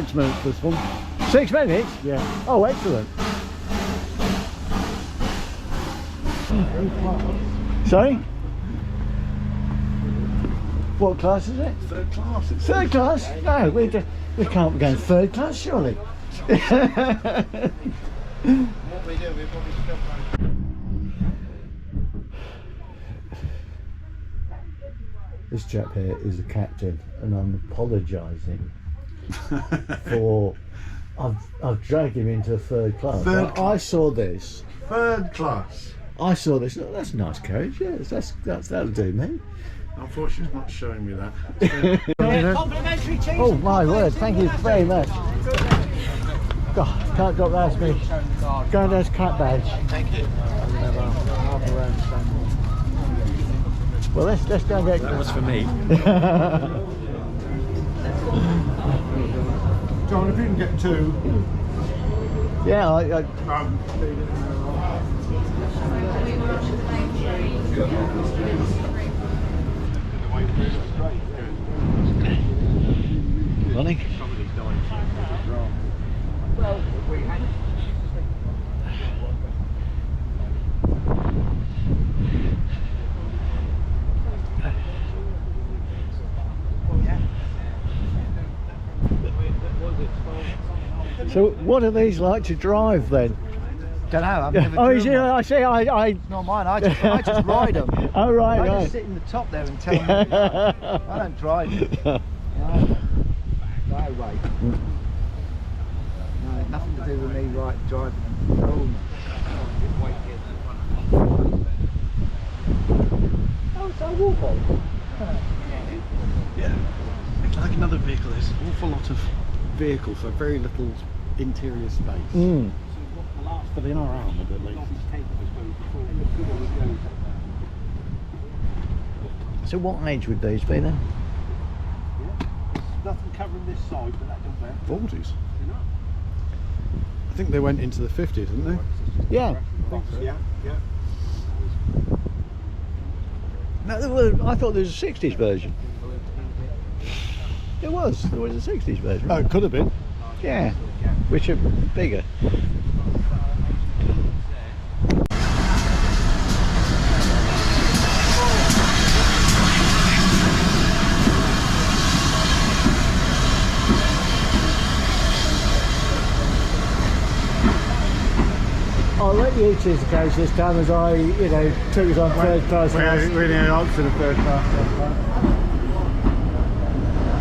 6 minutes this one. 6 minutes? Yeah. Oh, excellent. Sorry? What class is it? Third class. It's Third class? No, we can't be going third class, surely. what we do, we probably stop. This chap here is the captain, and I'm apologising for I've dragged him into a third class. I saw this. Third class. I saw this. Oh, that's a nice carriage. Yes, that'll do me. Unfortunately, it's not showing me that. Complimentary cheese. Oh my word! Thank you very much. God, can't drop that as me. Going down to cat badge. Thank you. Well, let's go and get. That was for me. John, if you can get 2. Yeah, Running. So, what are these like to drive then? Don't know. I've never. Oh, driven one. I see. I. It's not mine. I just ride them. Oh right, I right. just sit in the top there and tell them. I don't drive them. No way. No, nothing to do with me driving them. Oh, it's a walk-on. Yeah. It's like another vehicle. There's an awful lot of vehicle for very little interior space. Mm. For the inner arm of the least. So, what age would these be then? Nothing covering this side, but that don't matter. 40s. I think they went into the 50s, didn't they? Yeah. Yeah, yeah. No, I thought there was a 60s version. There was a 60s version. Oh, it could have been. Yeah, which are bigger. I'll let you choose the coach this time, as I, took us on third class. We only answered the third class.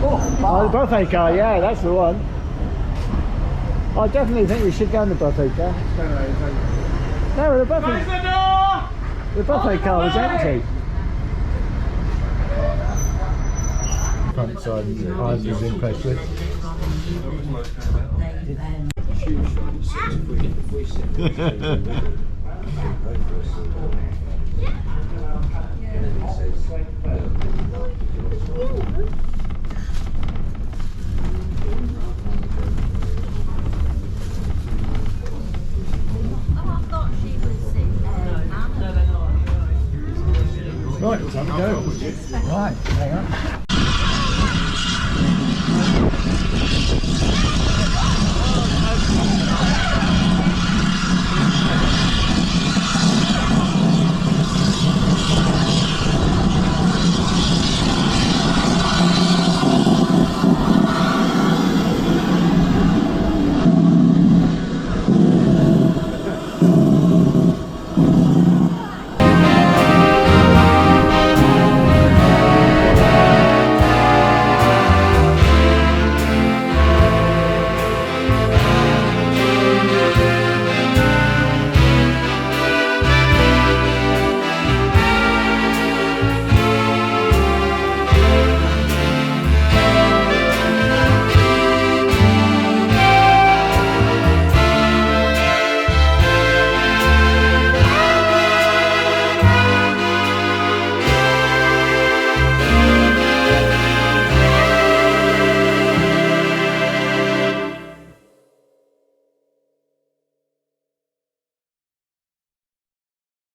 Oh, the buffet car, yeah, that's the one. I definitely think we should go in the buffet car. No, the buffet car was empty. Front side, I was impressed with. Right, time to go. Right, hang on.